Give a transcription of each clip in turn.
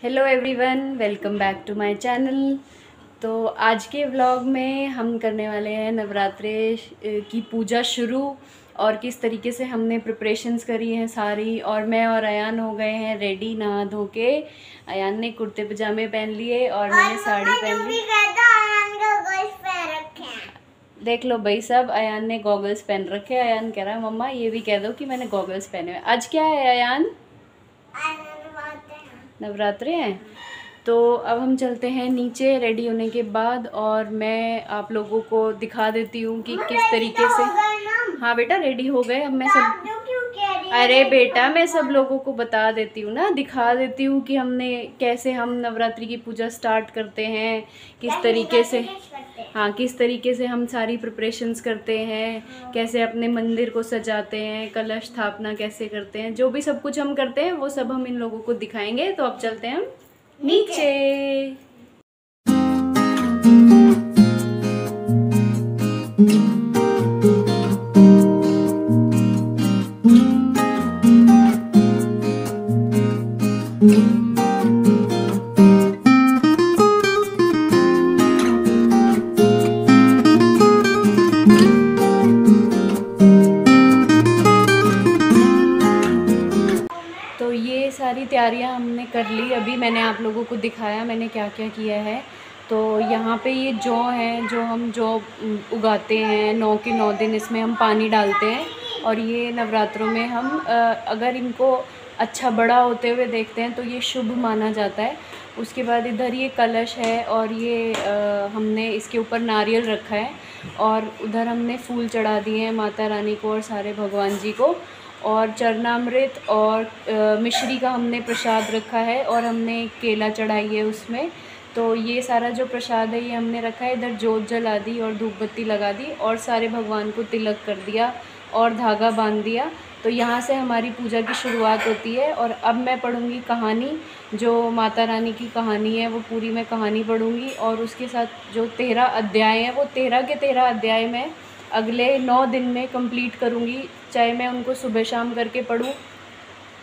Hello everyone, welcome back to my channel. तो आज के व्लॉग में हम करने वाले हैं नवरात्रे की पूजा शुरू और किस तरीके से हमने प्रिपरेशंस करी हैं सारी। और मैं और अयान हो गए हैं रेडी नहा धो के। अयान ने कुर्ते पजामे पहन लिए और मैंने साड़ी पहन ली। देख लो भाई, सब अयान ने गॉगल्स पहन रखे। अयान कह रहा है मम्मा ये भी कह दो कि मैंने गॉगल्स पहने हुए। आज क्या है अयान? नवरात्रे हैं। तो अब हम चलते हैं नीचे रेडी होने के बाद, और मैं आप लोगों को दिखा देती हूँ कि किस तरीके से। हाँ बेटा, रेडी हो गए। अब मैं सब अरे बेटा, मैं सब लोगों को बता देती हूँ ना, दिखा देती हूँ कि हमने कैसे हम नवरात्रि की पूजा स्टार्ट करते हैं, किस तरीके से। हाँ, किस तरीके से हम सारी प्रिपरेशंस करते हैं, कैसे अपने मंदिर को सजाते हैं, कलश स्थापना कैसे करते हैं, जो भी सब कुछ हम करते हैं वो सब हम इन लोगों को दिखाएंगे। तो अब चलते हैं हम नीचे। तो ये सारी तैयारियां हमने कर ली। अभी मैंने आप लोगों को दिखाया मैंने क्या क्या किया है। तो यहाँ पे ये जौ है, जो हम जौ उगाते हैं 9 के 9 दिन इसमें हम पानी डालते हैं। और ये नवरात्रों में हम अगर इनको अच्छा बड़ा होते हुए देखते हैं तो ये शुभ माना जाता है। उसके बाद इधर ये कलश है और ये हमने इसके ऊपर नारियल रखा है, और उधर हमने फूल चढ़ा दिए हैं माता रानी को और सारे भगवान जी को। और चरणामृत और मिश्री का हमने प्रसाद रखा है, और हमने केला चढ़ाई है उसमें। तो ये सारा जो प्रसाद है ये हमने रखा है। इधर जोत जला दी और धूप बत्ती लगा दी और सारे भगवान को तिलक कर दिया और धागा बांध दिया। तो यहाँ से हमारी पूजा की शुरुआत होती है। और अब मैं पढ़ूँगी कहानी, जो माता रानी की कहानी है वो पूरी मैं कहानी पढ़ूँगी। और उसके साथ जो 13 अध्याय हैं वो 13 के 13 अध्याय मैं अगले 9 दिन में कंप्लीट करूँगी। चाहे मैं उनको सुबह शाम करके पढूँ,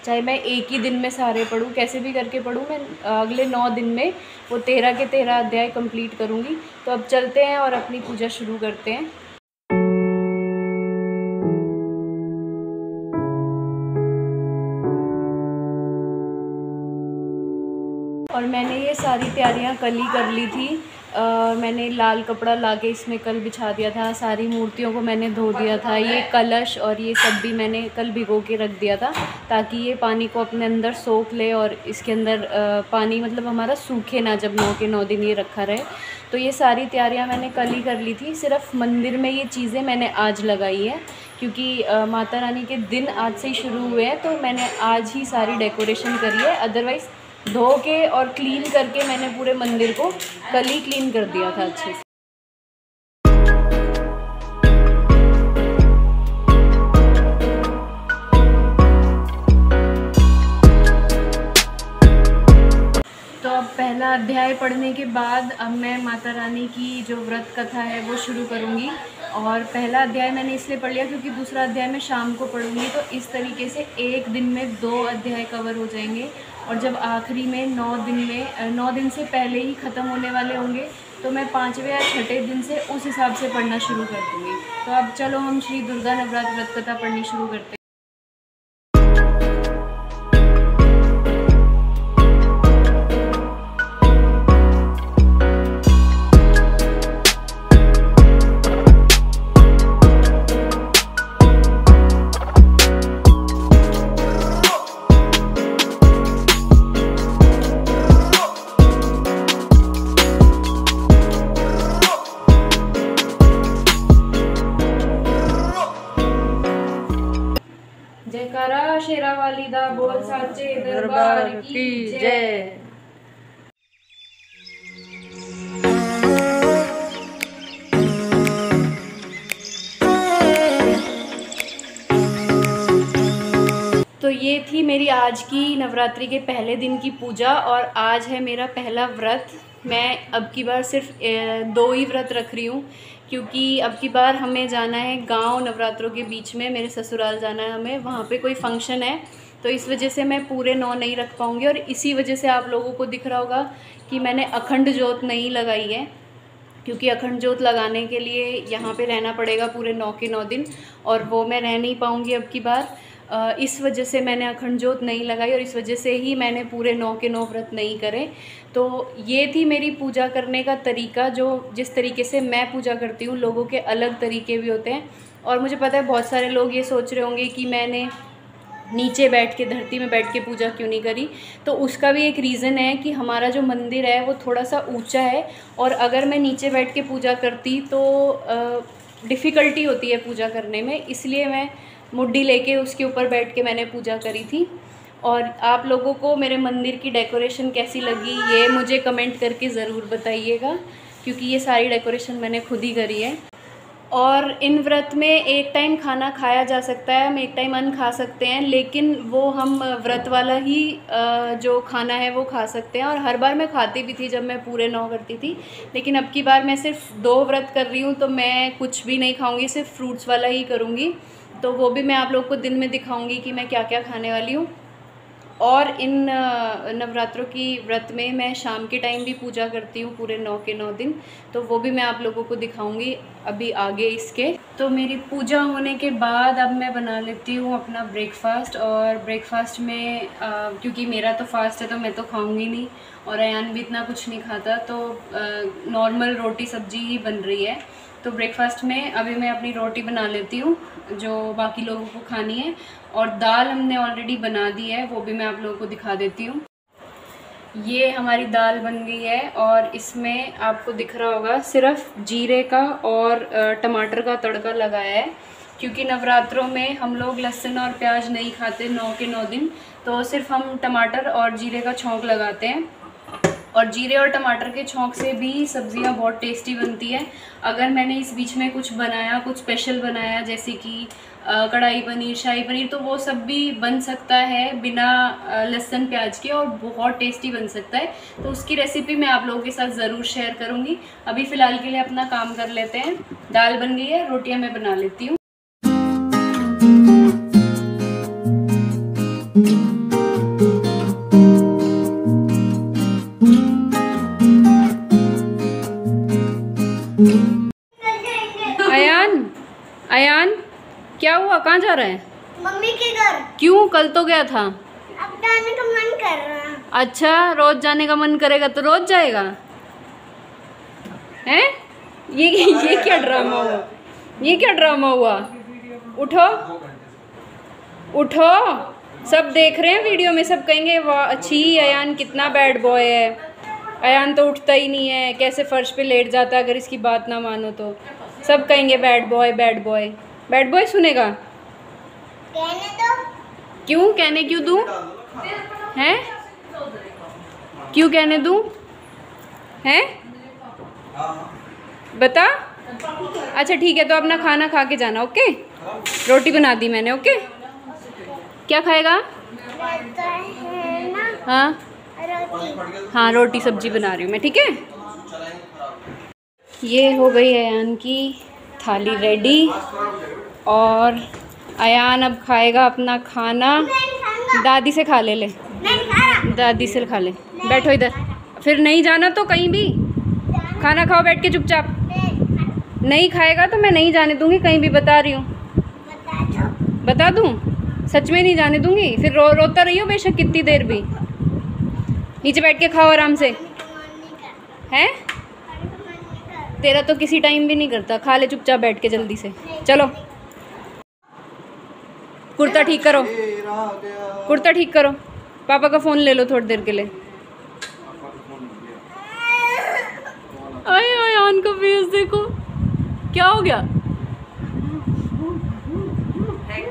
चाहे मैं एक ही दिन में सारे पढूँ, कैसे भी करके पढूँ, मैं अगले 9 दिन में वो 13 के 13 अध्याय कंप्लीट करूँगी। तो अब चलते हैं और अपनी पूजा शुरू करते हैं। और मैंने ये सारी तैयारियां कल ही कर ली थी। मैंने लाल कपड़ा लाके इसमें कल बिछा दिया था, सारी मूर्तियों को मैंने धो दिया था। ये कलश और ये सब भी मैंने कल भिगो के रख दिया था, ताकि ये पानी को अपने अंदर सोख ले और इसके अंदर पानी मतलब हमारा सूखे ना, जब 9 के 9 दिन ये रखा रहे। तो ये सारी तैयारियां मैंने कल ही कर ली थी। सिर्फ मंदिर में ये चीज़ें मैंने आज लगाई है, क्योंकि माता रानी के दिन आज से ही शुरू हुए हैं, तो मैंने आज ही सारी डेकोरेशन करी है। अदरवाइज़ धो के और क्लीन करके मैंने पूरे मंदिर को कल ही क्लीन कर दिया था अच्छे से। तो अब पहला अध्याय पढ़ने के बाद अब मैं माता रानी की जो व्रत कथा है वो शुरू करूँगी। और पहला अध्याय मैंने इसलिए पढ़ लिया क्योंकि दूसरा अध्याय मैं शाम को पढ़ूँगी। तो इस तरीके से एक दिन में 2 अध्याय कवर हो जाएंगे। और जब आखिरी में 9 दिन से पहले ही ख़त्म होने वाले होंगे, तो मैं 5वें या 6ठे दिन से उस हिसाब से पढ़ना शुरू कर दूँगी। तो अब चलो हम श्री दुर्गा नवरात्र व्रत कथा पढ़नी शुरू करते हैं। जयकारा शेरा वाली दा बोल साचे दरबार की जय। तो ये थी मेरी आज की नवरात्रि के पहले दिन की पूजा, और आज है मेरा पहला व्रत। मैं अब की बार सिर्फ 2 ही व्रत रख रही हूँ, क्योंकि अब की बार हमें जाना है गांव नवरात्रों के बीच में, मेरे ससुराल जाना है हमें, वहाँ पे कोई फंक्शन है। तो इस वजह से मैं पूरे 9 नहीं रख पाऊँगी। और इसी वजह से आप लोगों को दिख रहा होगा कि मैंने अखंड जोत नहीं लगाई है, क्योंकि अखंड जोत लगाने के लिए यहाँ पे रहना पड़ेगा पूरे 9 के 9 दिन, और वो मैं रह नहीं पाऊँगी अब की बार। इस वजह से मैंने अखंड जोत नहीं लगाई और इस वजह से ही मैंने पूरे 9 के 9 व्रत नहीं करे। तो ये थी मेरी पूजा करने का तरीका, जो जिस तरीके से मैं पूजा करती हूँ। लोगों के अलग तरीके भी होते हैं, और मुझे पता है बहुत सारे लोग ये सोच रहे होंगे कि मैंने नीचे बैठ के, धरती में बैठ के पूजा क्यों नहीं करी। तो उसका भी एक रीज़न है कि हमारा जो मंदिर है वो थोड़ा सा ऊंचा है, और अगर मैं नीचे बैठ के पूजा करती तो डिफ़िकल्टी होती है पूजा करने में, इसलिए मैं मुड्डी लेके उसके ऊपर बैठ के मैंने पूजा करी थी। और आप लोगों को मेरे मंदिर की डेकोरेशन कैसी लगी ये मुझे कमेंट करके ज़रूर बताइएगा, क्योंकि ये सारी डेकोरेशन मैंने खुद ही करी है। और इन व्रत में एक टाइम खाना खाया जा सकता है, हम एक टाइम अन्न खा सकते हैं, लेकिन वो हम व्रत वाला ही जो खाना है वो खा सकते हैं। और हर बार मैं खाती भी थी जब मैं पूरे 9 करती थी, लेकिन अब की बार मैं सिर्फ 2 व्रत कर रही हूँ, तो मैं कुछ भी नहीं खाऊंगी, सिर्फ फ्रूट्स वाला ही करूँगी। तो वो भी मैं आप लोगों को दिन में दिखाऊंगी कि मैं क्या क्या खाने वाली हूँ। और इन नवरात्रों की व्रत में मैं शाम के टाइम भी पूजा करती हूँ पूरे 9 के 9 दिन, तो वो भी मैं आप लोगों को दिखाऊंगी अभी आगे इसके। तो मेरी पूजा होने के बाद अब मैं बना लेती हूँ अपना ब्रेकफास्ट। और ब्रेकफास्ट में क्योंकि मेरा तो फास्ट है तो मैं तो खाऊंगी नहीं, और अयान भी इतना कुछ नहीं खाता, तो नॉर्मल रोटी सब्जी ही बन रही है। तो ब्रेकफास्ट में अभी मैं अपनी रोटी बना लेती हूँ जो बाकी लोगों को खानी है, और दाल हमने ऑलरेडी बना दी है, वो भी मैं आप लोगों को दिखा देती हूँ। ये हमारी दाल बन गई है, और इसमें आपको दिख रहा होगा सिर्फ जीरे का और टमाटर का तड़का लगाया है, क्योंकि नवरात्रों में हम लोग लहसुन और प्याज नहीं खाते 9 के 9 दिन, तो सिर्फ हम टमाटर और जीरे का छौंक लगाते हैं। और जीरे और टमाटर के छौंक से भी सब्ज़ियाँ बहुत टेस्टी बनती है। अगर मैंने इस बीच में कुछ बनाया, कुछ स्पेशल बनाया, जैसे कि कढ़ाई पनीर, शाही पनीर, तो वो सब भी बन सकता है बिना लहसुन प्याज के, और बहुत टेस्टी बन सकता है। तो उसकी रेसिपी मैं आप लोगों के साथ ज़रूर शेयर करूँगी। अभी फ़िलहाल के लिए अपना काम कर लेते हैं। दाल बन गई है, रोटियाँ मैं बना लेती हूँ। अयान क्या हुआ, कहाँ जा रहा है? मम्मी के घर। क्यों, कल तो गया था। अब जाने का मन कर रहा है। अच्छा, रोज जाने का मन करेगा तो रोज जाएगा हैं? ये क्या ड्रामा हुआ, ये क्या ड्रामा हुआ? उठो उठो, सब देख रहे हैं वीडियो में, सब कहेंगे वाह अच्छी अयान कितना बैड बॉय है। अयान तो उठता ही नहीं है, कैसे फर्श पे लेट जाता है अगर इसकी बात ना मानो तो। सब कहेंगे bad boy bad boy. Bad boy सुनेगा? कहने दो। क्यों कहने, क्यों दूँ हैं? क्यों कहने दूँ हैं? बता। अच्छा ठीक है, तो अपना खाना खा के जाना। ओके, रोटी बना दी मैंने। ओके, क्या खाएगा? है ना? हाँ रोटी। हाँ, रोटी सब्जी बना रही हूँ मैं, ठीक है। ये हो गई अयान की थाली रेडी, और अयान अब खाएगा अपना खाना। दादी से खा ले, दादी से खा ले। बैठो इधर, फिर नहीं जाना तो कहीं भी। खाना खाओ बैठ के चुपचाप। नहीं खाएगा तो मैं नहीं जाने दूंगी कहीं भी, बता रही हूँ। बता दूँ? सच में नहीं जाने दूंगी। फिर रोता रहियो बेशक कितनी देर भी। नीचे बैठ के खाओ आराम से। हैं? तेरा तो किसी टाइम भी नहीं करता। खा ले चुपचाप बैठ के जल्दी से। चलो कुर्ता ठीक करो, कुर्ता ठीक करो। पापा का फ़ोन ले लो थोड़ी देर के लिए। आए अयान का फेस देखो, क्या हो गया?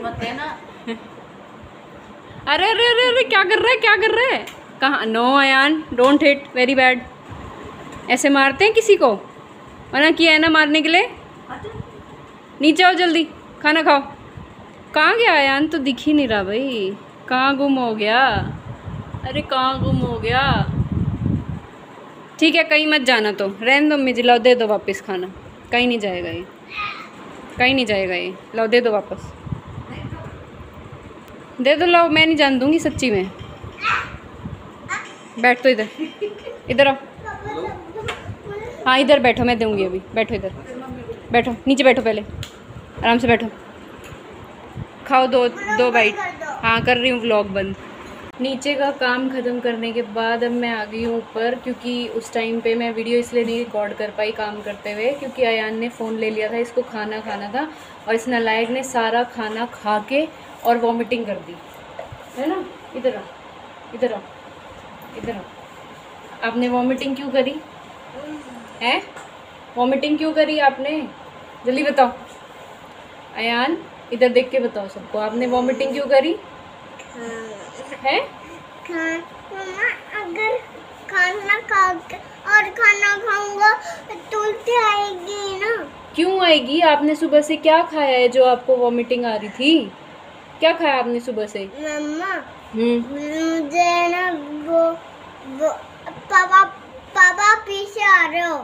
मत है ना। अरे अरे अरे अरे, क्या कर रहा है, क्या कर रहा है? कहाँ? No Ayaan, don't hit, very bad. ऐसे मारते हैं किसी को? मना किया है ना मारने के लिए। नीचे आओ जल्दी, खाना खाओ। कहाँ गया अयान? तो दिख ही नहीं रहा भाई, कहाँ गुम हो गया? अरे कहाँ गुम हो गया? ठीक है, कहीं मत जाना, तो रहने दो, मुझे लाओ, दे दो वापस खाना। कहीं नहीं जाएगा ये, कहीं नहीं जाएगा ये, लाओ दे दो वापस। दे दो, लाओ, मैं नहीं जान दूंगी सच्ची में। बैठ तो इधर, इधर आओ। हाँ इधर बैठो, मैं दूंगी अभी। बैठो इधर, बैठो नीचे, बैठो पहले, आराम से बैठो। खाओ दो बाइट। हाँ कर रही हूँ व्लॉग बंद। नीचे का काम ख़त्म करने के बाद अब मैं आ गई हूँ ऊपर, क्योंकि उस टाइम पे मैं वीडियो इसलिए नहीं रिकॉर्ड कर पाई काम करते हुए, क्योंकि अयान ने फ़ोन ले लिया था, इसको खाना खाना था और इस नालायक ने सारा खाना खा के और वॉमिटिंग कर दी है ना। इधर आओ, इधर आओ, इधर आओ। आपने वॉमिटिंग क्यों करी है? वॉमिटिंग क्यों करी आपने? जल्दी बताओ अयान, इधर देख के बताओ सबको, आपने वॉमिटिंग क्यों करी है? मम्मा अगर खाना खा और खाना खाऊंगा तो उल्टी आएगी ना। क्यों आएगी? आपने सुबह से क्या खाया है जो आपको वॉमिटिंग आ रही थी? क्या खाया आपने सुबह से? मम्मा मुझे ना वो पापा पीछे आ रहे हो।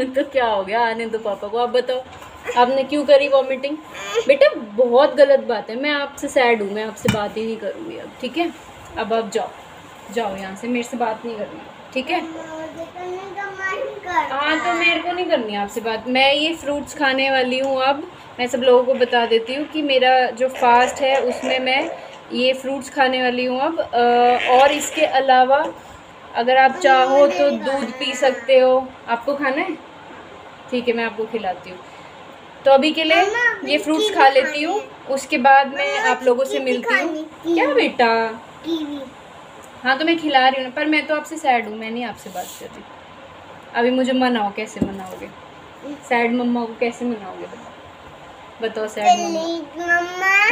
तो क्या हो गया, आने दो पापा को। आप बताओ आपने क्यों करी वॉमिटिंग? बेटा बहुत गलत बात है, मैं आपसे सैड हूँ, मैं आपसे बात ही नहीं करूँगी अब, ठीक है? अब आप जाओ, जाओ यहाँ से, मेरे से बात नहीं करनी, ठीक है? हाँ तो मेरे को नहीं करनी आपसे बात। मैं ये फ्रूट्स खाने वाली हूँ अब। मैं सब लोगों को बता देती हूँ कि मेरा जो फास्ट है उसमें मैं ये फ्रूट्स खाने वाली हूँ अब। और इसके अलावा अगर आप चाहो तो दूध पी सकते हो। आपको खाना है? ठीक है, मैं आपको खिलाती हूँ। तो अभी के लिए ये फ्रूट्स खा लेती हूँ, उसके बाद मैं आप लोगों से मिलती हूँ। क्या बेटा? हाँ तो मैं खिला रही हूँ ना, पर मैं तो आपसे सैड हूँ, मैं नहीं आपसे बात कर रही। अभी मुझे मनाओ, कैसे मनाओगे? सैड मम्मा को कैसे मनाओगे? बताओ सैड मम्मा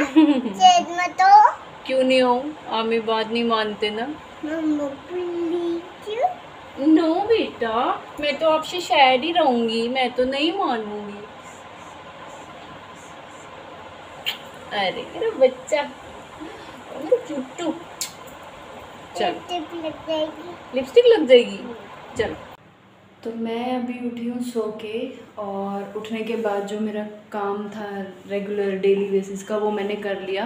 सैड मत हो। क्यों नहीं हो? आप मेरी बात नहीं मानते ना। मम्मा प्लीज। नो बेटा, मैं तो आपसे सैड ही रहूँगी, मैं तो नहीं मानूंगी। अरे मेरा बच्चा, मेरा चुट्टू। चलो लिपस्टिक लग जाएगी। चलो तो मैं अभी उठी हूँ सो के, और उठने के बाद जो मेरा काम था रेगुलर डेली बेसिस का वो मैंने कर लिया।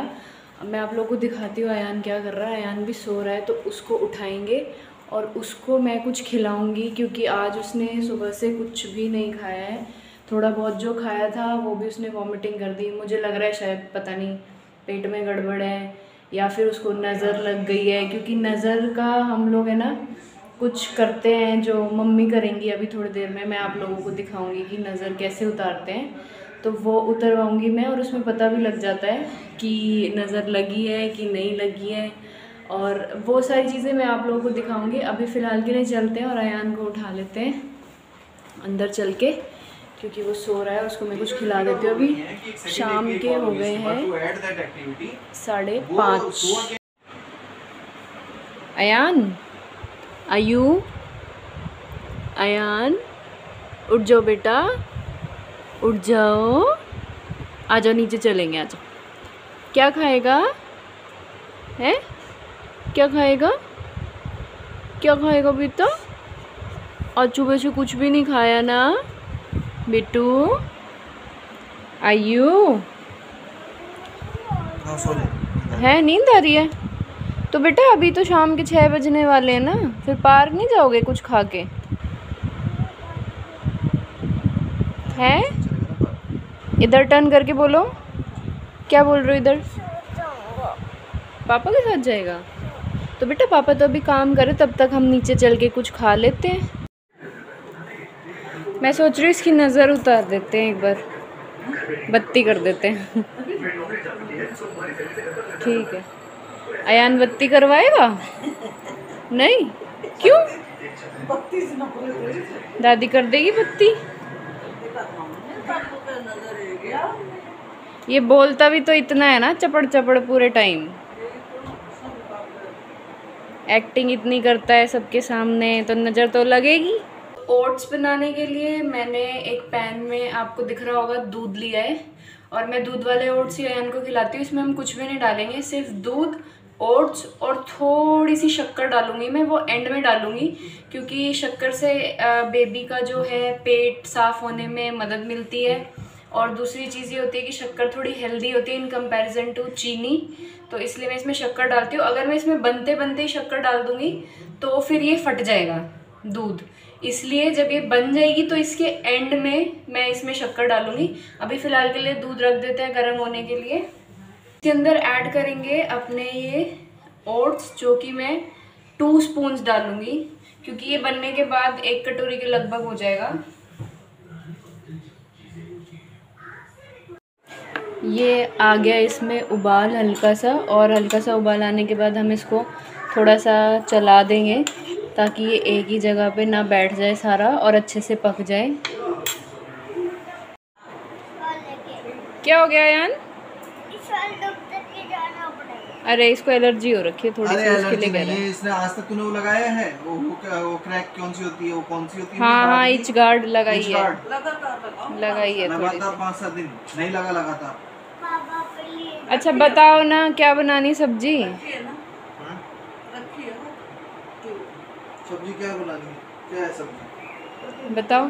अब मैं आप लोगों को दिखाती हूँ अयान क्या कर रहा है। अयान भी सो रहा है तो उसको उठाएंगे और उसको मैं कुछ खिलाऊंगी, क्योंकि आज उसने सुबह से कुछ भी नहीं खाया है। थोड़ा बहुत जो खाया था वो भी उसने वॉमिटिंग कर दी। मुझे लग रहा है शायद, पता नहीं, पेट में गड़बड़ है या फिर उसको नज़र लग गई है, क्योंकि नज़र का हम लोग है ना कुछ करते हैं जो मम्मी करेंगी अभी थोड़ी देर में। मैं आप लोगों को दिखाऊंगी कि नज़र कैसे उतारते हैं, तो वो उतरवाऊंगी मैं, और उसमें पता भी लग जाता है कि नज़र लगी है कि नहीं लगी है, और वो सारी चीज़ें मैं आप लोगों को दिखाऊंगी। अभी फ़िलहाल के लिए चलते हैं और अयान को उठा लेते हैं अंदर चल के, क्योंकि वो सो रहा है, उसको मैं कुछ खिला देती हूँ। अभी शाम के हो गए हैं 5:30। अयान, आयु, अयान उठ जाओ बेटा, उठ जाओ, आ जाओ नीचे चलेंगे, आ जाओ। क्या खाएगा है? क्या खाएगा? क्या खाएगा बेटा? आज सुबह से कुछ भी नहीं खाया ना बेटू? आयु है, नींद आ रही है? तो बेटा अभी तो शाम के 6 बजने वाले हैं ना, फिर पार्क नहीं जाओगे कुछ खा के? हैं? इधर टर्न करके बोलो, क्या बोल रहे हो? इधर पापा के साथ जाएगा? तो बेटा पापा तो अभी काम करे, तब तक हम नीचे चल के कुछ खा लेते हैं। मैं सोच रही हूँ इसकी नज़र उतार देते हैं, एक बार बत्ती कर देते हैं। ठीक है, अयान बत्ती करवाएगा? नहीं, क्यों? दादी कर देगी बत्ती। ये बोलता भी तो इतना है ना, चपड़ चपड़ पूरे टाइम, एक्टिंग इतनी करता है सबके सामने, तो नज़र तो लगेगी। ओट्स बनाने के लिए मैंने एक पैन में, आपको दिख रहा होगा, दूध लिया है, और मैं दूध वाले ओट्स ही अयान को खिलाती हूँ। इसमें हम कुछ भी नहीं डालेंगे, सिर्फ दूध, ओट्स और थोड़ी सी शक्कर डालूंगी मैं, वो एंड में डालूंगी, क्योंकि शक्कर से बेबी का जो है पेट साफ़ होने में मदद मिलती है, और दूसरी चीज़ ये होती है कि शक्कर थोड़ी हेल्दी होती है इन कंपैरिजन टू चीनी, तो इसलिए मैं इसमें शक्कर डालती हूँ। अगर मैं इसमें बनते बनते ही शक्कर डाल दूँगी तो फिर ये फट जाएगा दूध, इसलिए जब ये बन जाएगी तो इसके एंड में मैं इसमें शक्कर डालूँगी। अभी फ़िलहाल के लिए दूध रख देते हैं गर्म होने के लिए। इसके अंदर ऐड करेंगे अपने ये ओट्स, जो कि मैं 2 स्पून्स डालूँगी, क्योंकि ये बनने के बाद 1 कटोरी के लगभग हो जाएगा। ये आ गया इसमें उबाल हल्का सा, और हल्का सा उबाल आने के बाद हम इसको थोड़ा सा चला देंगे ताकि ये एक ही जगह पे ना बैठ जाए सारा और अच्छे से पक जाए। क्या हो गया यान? अरे इसको एलर्जी हो रखी है थोड़ी सी, उसके लिए कह रहा है। इसने आज तक तूने वो लगाया है वो क्रैक कौन सी होती है, वो कौन सी होती है? हाँ इच गार्ड लगाई है, लगाई है थोड़ी लगातार 5-7 दिन नहीं लगा लगातार। अच्छा बताओ ना क्या बनानी सब्जी? सब्जी क्या बनानी है? क्या है सब्जी बताओ।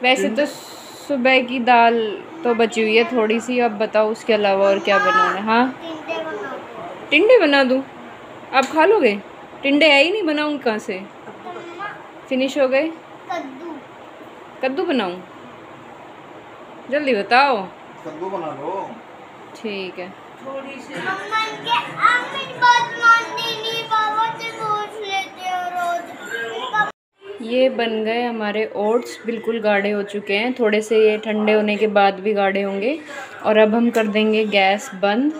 वैसे तो सुबह की दाल तो बची हुई है थोड़ी सी, अब बताओ उसके अलावा और क्या बनाना है? हाँ टिंडे बना दूँ? आप खा लोगे? टिंडे है ही नहीं, बनाऊँ कहाँ से? फिनिश हो गए। कद्दू बनाऊँ? जल्दी बताओ। कद्दू बना लो। ठीक है। ये बन गए हमारे ओट्स, बिल्कुल गाढ़े हो चुके हैं, थोड़े से ये ठंडे होने के बाद भी गाढ़े होंगे। और अब हम कर देंगे गैस बंद,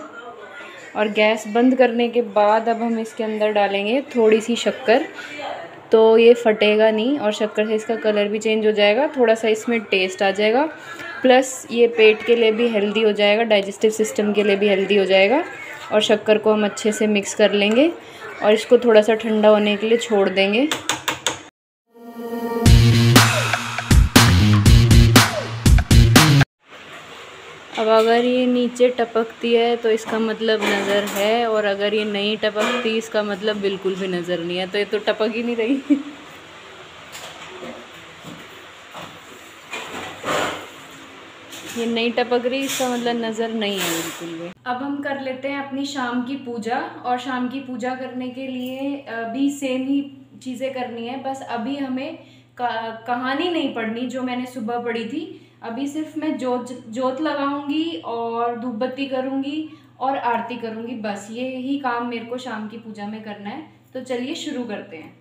और गैस बंद करने के बाद अब हम इसके अंदर डालेंगे थोड़ी सी शक्कर, तो ये फटेगा नहीं और शक्कर से इसका कलर भी चेंज हो जाएगा, थोड़ा सा इसमें टेस्ट आ जाएगा, प्लस ये पेट के लिए भी हेल्दी हो जाएगा, डाइजेस्टिव सिस्टम के लिए भी हेल्दी हो जाएगा। और शक्कर को हम अच्छे से मिक्स कर लेंगे और इसको थोड़ा सा ठंडा होने के लिए छोड़ देंगे। अब अगर ये नीचे टपकती है तो इसका मतलब नज़र है, और अगर ये नहीं टपकती इसका मतलब बिल्कुल भी नज़र नहीं है। तो ये तो टपक ही नहीं रही। ये नहीं टपक रही, इसका मतलब नज़र नहीं है बिल्कुल भी। अब हम कर लेते हैं अपनी शाम की पूजा, और शाम की पूजा करने के लिए भी सेम ही चीज़ें करनी है, बस अभी हमें कहानी नहीं पढ़नी जो मैंने सुबह पढ़ी थी। अभी सिर्फ मैं जोत लगाऊंगी और धूप बत्ती करूंगी और आरती करूंगी, बस ये ही काम मेरे को शाम की पूजा में करना है। तो चलिए शुरू करते हैं।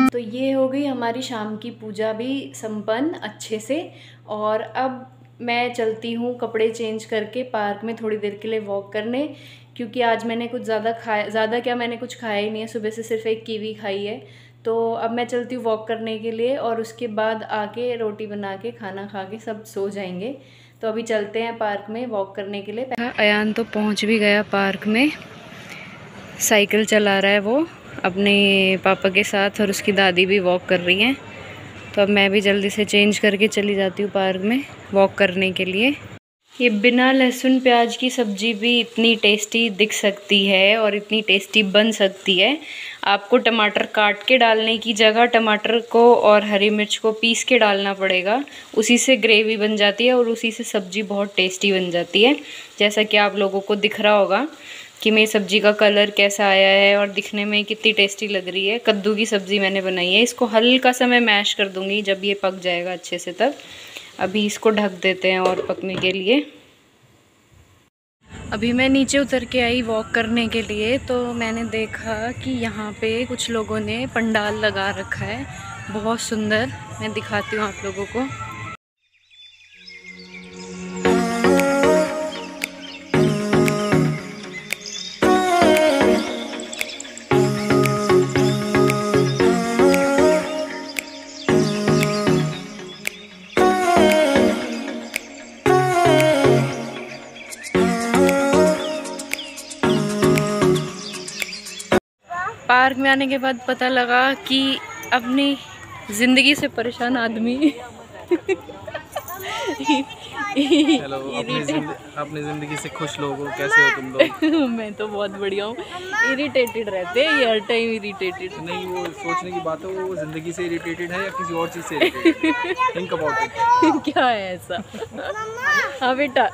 तो ये हो गई हमारी शाम की पूजा भी संपन्न अच्छे से, और अब मैं चलती हूँ कपड़े चेंज करके पार्क में थोड़ी देर के लिए वॉक करने, क्योंकि आज मैंने कुछ ज़्यादा क्या मैंने कुछ खाया ही नहीं है, सुबह से सिर्फ एक कीवी खाई है। तो अब मैं चलती हूँ वॉक करने के लिए, और उसके बाद आके रोटी बना के खाना खा के सब सो जाएंगे। तो अभी चलते हैं पार्क में वॉक करने के लिए। अयान तो पहुँच भी गया पार्क में, साइकिल चला रहा है वो अपने पापा के साथ, और उसकी दादी भी वॉक कर रही हैं। तो अब मैं भी जल्दी से चेंज करके चली जाती हूँ पार्क में वॉक करने के लिए। ये बिना लहसुन प्याज की सब्ज़ी भी इतनी टेस्टी दिख सकती है और इतनी टेस्टी बन सकती है। आपको टमाटर काट के डालने की जगह टमाटर को और हरी मिर्च को पीस के डालना पड़ेगा, उसी से ग्रेवी बन जाती है और उसी से सब्ज़ी बहुत टेस्टी बन जाती है। जैसा कि आप लोगों को दिख रहा होगा कि मेरी सब्ज़ी का कलर कैसा आया है और दिखने में कितनी टेस्टी लग रही है। कद्दू की सब्ज़ी मैंने बनाई है। इसको हल्का सा मैं मैश कर दूँगी जब ये पक जाएगा अच्छे से, तब। अभी इसको ढक देते हैं और पकने के लिए। अभी मैं नीचे उतर के आई वॉक करने के लिए, तो मैंने देखा कि यहाँ पे कुछ लोगों ने पंडाल लगा रखा है, बहुत सुंदर। मैं दिखाती हूँ आप लोगों को। पार्क में आने के बाद पता लगा कि अपनी ज़िंदगी से परेशान आदमी हेलो, अपनी जिंदगी से खुश लोग हो, कैसे हो तुम लोग? मैं तो बहुत बढ़िया हूँ। इरिटेटेड रहते हैं ये, हर टाइम इरिटेटेड। नहीं, वो सोचने की बात है, वो जिंदगी से इरिटेटेड है या किसी और चीज़ से इरिटेटेड? Think about it. क्या है ऐसा? हाँ बेटा,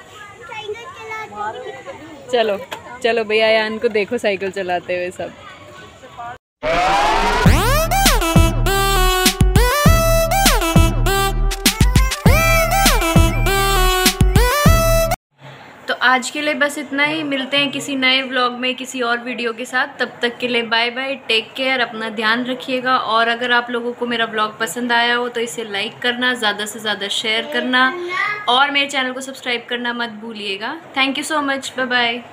चलो चलो भैया, यान को देखो साइकिल चलाते हुए सब। तो आज के लिए बस इतना ही। मिलते हैं किसी नए व्लॉग में किसी और वीडियो के साथ। तब तक के लिए बाय बाय, टेक केयर, अपना ध्यान रखिएगा। और अगर आप लोगों को मेरा व्लॉग पसंद आया हो तो इसे लाइक करना, ज़्यादा से ज़्यादा शेयर करना और मेरे चैनल को सब्सक्राइब करना मत भूलिएगा। Thank you so much, bye bye.